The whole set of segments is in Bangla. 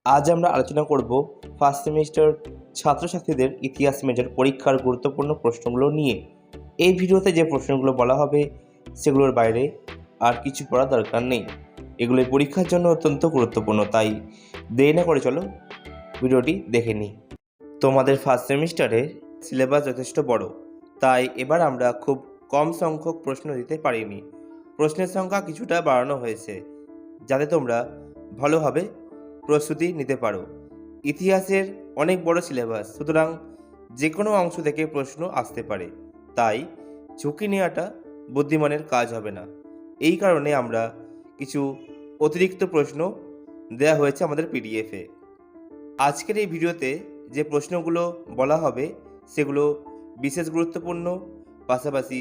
আজ আমরা আলোচনা করব ফার্স্ট সেমিস্টার ছাত্রছাত্রীদের ইতিহাস মেজর পরীক্ষার গুরুত্বপূর্ণ প্রশ্নগুলো নিয়ে। এই ভিডিওতে যে প্রশ্নগুলো বলা হবে সেগুলোর বাইরে আর কিছু পড়া দরকার নেই। এগুলো পরীক্ষার জন্য অত্যন্ত গুরুত্বপূর্ণ, তাই দেরি না করে চলো ভিডিওটি দেখে নিই। তোমাদের ফার্স্ট সেমিস্টারে সিলেবাস যথেষ্ট বড়, তাই এবার আমরা খুব কম সংখ্যক প্রশ্ন দিতে পারিনি। প্রশ্নের সংখ্যা কিছুটা বাড়ানো হয়েছে যাতে তোমরা ভালোভাবে প্রস্তুতি নিতে পারো। ইতিহাসের অনেক বড় সিলেবাস, সুতরাং যে কোনো অংশ থেকে প্রশ্ন আসতে পারে, তাই ঝুঁকি নেওয়াটা বুদ্ধিমানের কাজ হবে না। এই কারণে আমরা কিছু অতিরিক্ত প্রশ্ন দেওয়া হয়েছে আমাদের পিডিএফে। আজকের এই ভিডিওতে যে প্রশ্নগুলো বলা হবে সেগুলো বিশেষ গুরুত্বপূর্ণ, পাশাপাশি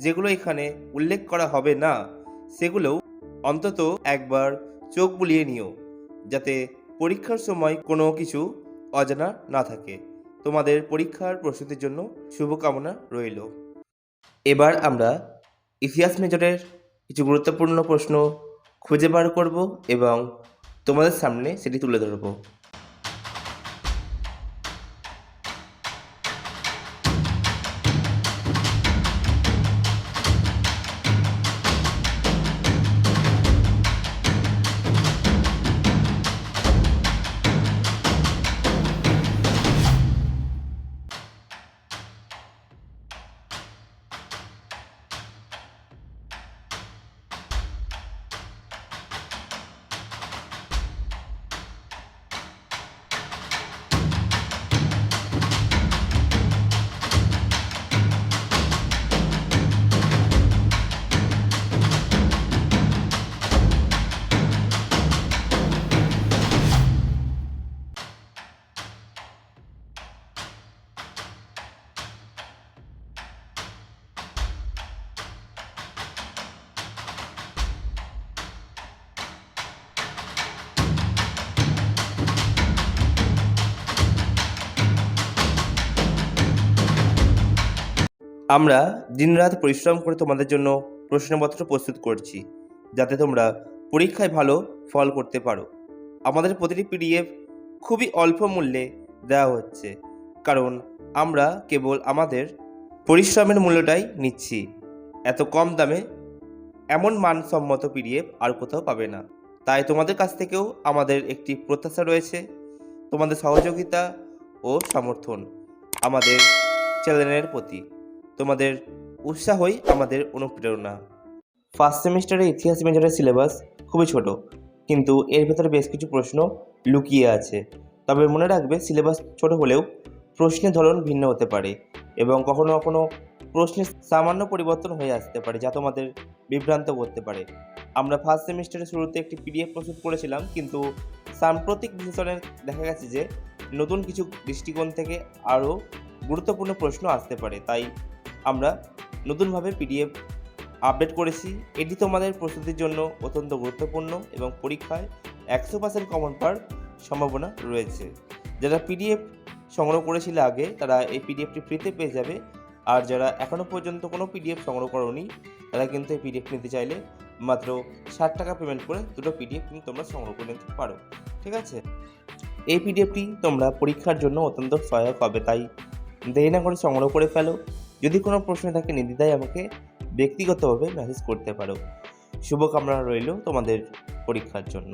যেগুলো এখানে উল্লেখ করা হবে না সেগুলোও অন্তত একবার চোখ বুলিয়ে নিও, যাতে পরীক্ষার সময় কোনো কিছু অজানা না থাকে। তোমাদের পরীক্ষার প্রস্তুতির জন্য শুভকামনা রইল। এবার আমরা ইতিহাস মেজরের কিছু গুরুত্বপূর্ণ প্রশ্ন খুঁজে বার করব এবং তোমাদের সামনে সেটি তুলে ধরব। আমরা দিনরাত পরিশ্রম করে তোমাদের জন্য প্রশ্নপত্র প্রস্তুত করছি, যাতে তোমরা পরীক্ষায় ভালো ফল করতে পারো। আমাদের প্রতিটি পিডিএফ খুবই অল্প মূল্যে দেওয়া হচ্ছে, কারণ আমরা কেবল আমাদের পরিশ্রমের মূল্যটাই নিচ্ছি। এত কম দামে এমন মানসম্মত পিডিএফ আর কোথাও পাবে না। তাই তোমাদের কাছ থেকেও আমাদের একটি প্রত্যাশা রয়েছে, তোমাদের সহযোগিতা ও সমর্থন আমাদের চ্যানেলের প্রতি। তোমাদের উৎসাহই আমাদের অনুপ্রেরণা। ফার্স্ট সেমিস্টারে ইতিহাস মেজরের সিলেবাস খুবই ছোট, কিন্তু এর ভেতরে বেশ কিছু প্রশ্ন লুকিয়ে আছে। তবে মনে রাখবে, সিলেবাস ছোট হলেও প্রশ্নের ধরন ভিন্ন হতে পারে এবং কখনো কখনো প্রশ্নের সামান্য পরিবর্তন হয়ে আসতে পারে, যা তোমাদের বিভ্রান্ত করতে পারে। আমরা ফার্স্ট সেমিস্টারের শুরুতে একটি পিডিএফ প্রস্তুত করেছিলাম, কিন্তু সাম্প্রতিক বিশ্লেষণে দেখা গেছে যে নতুন কিছু দৃষ্টিকোণ থেকে আরও গুরুত্বপূর্ণ প্রশ্ন আসতে পারে, তাই আমরা নতুনভাবে পিডিএফ আপডেট করেছি। এটি তোমাদের প্রস্তুতির জন্য অত্যন্ত গুরুত্বপূর্ণ এবং পরীক্ষায় 100% কমন পাওয়ার সম্ভাবনা রয়েছে। যারা পিডিএফ সংগ্রহ করেছিল আগে, তারা এই পিডিএফটি ফ্রিতে পেয়ে যাবে। আর যারা এখনও পর্যন্ত কোনো পিডিএফ সংগ্রহ করোনি, তারা কিন্তু এই পিডিএফ নিতে চাইলে মাত্র 60 টাকা পেমেন্ট করে দুটো পিডিএফ কিন্তু তোমরা সংগ্রহ করে নিতে পারো। ঠিক আছে, এই পিডিএফটি তোমরা পরীক্ষার জন্য অত্যন্ত সহায়ক হবে, তাই দেরি না করে সংগ্রহ করে ফেলো। যদি কোনো প্রশ্ন থাকে নির্দ্বিধায় আমাকে ব্যক্তিগতভাবে মেসেজ করতে পারো। শুভকামনা রইল তোমাদের পরীক্ষার জন্য।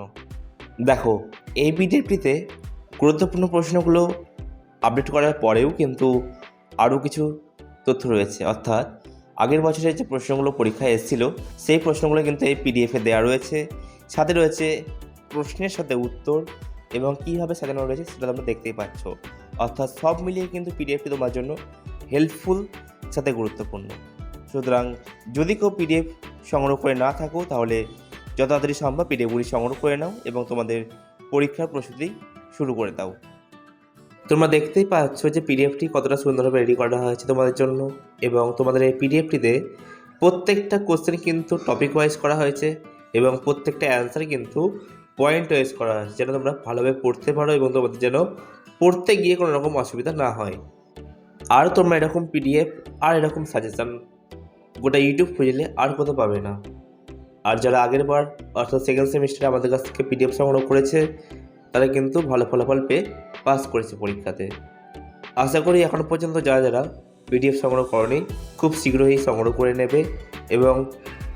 দেখো, এই পিডিএফটিতে গুরুত্বপূর্ণ প্রশ্নগুলো আপডেট করার পরেও কিন্তু আরও কিছু তথ্য রয়েছে, অর্থাৎ আগের বছরের যে প্রশ্নগুলো পরীক্ষায় এসেছিল সেই প্রশ্নগুলো কিন্তু এই পিডিএফে দেওয়া রয়েছে। সাথে রয়েছে প্রশ্নের সাথে উত্তর এবং কীভাবে সাজানো রয়েছে সেটা তোমরা দেখতেই পাচ্ছ। অর্থাৎ সব মিলিয়ে কিন্তু পিডিএফটি তোমার জন্য হেল্পফুল, সাথে গুরুত্বপূর্ণ। সুতরাং যদি কেউ পিডিএফ সংগ্রহ করে না থাকো, তাহলে যত তাড়াতাড়ি সম্ভব পিডিএফগুলি সংগ্রহ করে নাও এবং তোমাদের পরীক্ষার প্রস্তুতি শুরু করে দাও। তোমরা দেখতেই পাচ্ছ যে পিডিএফটি কতটা সুন্দরভাবে রেডি করা হয়েছে তোমাদের জন্য, এবং তোমাদের এই পিডিএফটিতে প্রত্যেকটা কোশ্চেন কিন্তু টপিক ওয়াইজ করা হয়েছে এবং প্রত্যেকটা অ্যান্সার কিন্তু পয়েন্ট ওয়াইজ করা হয়েছে, যেন তোমরা ভালোভাবে পড়তে পারো এবং তোমাদের যেন পড়তে গিয়ে কোনো রকম অসুবিধা না হয়। আর তোমরা এরকম পিডিএফ আর এরকম সাজেশান গোটা ইউটিউব খুঁজলে আর কোথাও পাবে না। আর যারা আগের বার অর্থাৎ সেকেন্ড সেমিস্টারে আমাদের কাছ থেকে পিডিএফ সংগ্রহ করেছে তারা কিন্তু ভালো ফলাফল পেয়ে পাস করেছে পরীক্ষাতে। আশা করি এখনও পর্যন্ত যারা পিডিএফ সংগ্রহ করেনি খুব শীঘ্রই সংগ্রহ করে নেবে, এবং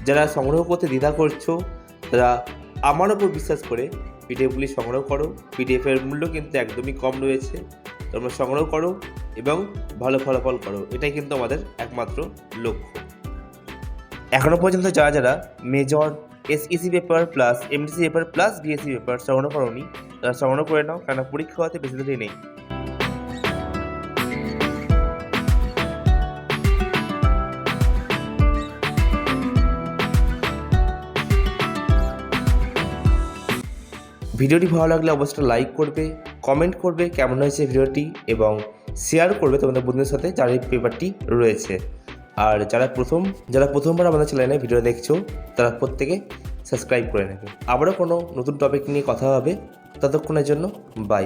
যারা সংগ্রহ করতে দ্বিধা করছো তারা আমার ওপর বিশ্বাস করে পিডিএফগুলি সংগ্রহ করো। পিডিএফের মূল্য কিন্তু একদমই কম রয়েছে, তোমরা সংগ্রহ করো এবং ভালো ফলাফল করো, এটাই কিন্তু আমাদের একমাত্র লক্ষ্য। এখনও পর্যন্ত যারা major SEC paper plus MDC paper plus BSc paper সংগ্রহ করোনি তারা সংগ্রহ করে নাও, কেন পরীক্ষা হতে বেশি দেরি নেই। ভিডিওটি ভালো লাগলে অবশ্যই লাইক করবে, কমেন্ট করবে কেমন হয়েছে ভিডিওটি, এবং শেয়ার করবে তোমাদের বন্ধুদের সাথে যার এই পেপারটি রয়েছে। আর যারা প্রথমবার আমাদের চ্যানেলে ভিডিও দেখছো তারা প্রত্যেকে সাবস্ক্রাইব করে নেবে। আবারও কোনো নতুন টপিক নিয়ে কথা হবে, ততক্ষণের জন্য বাই।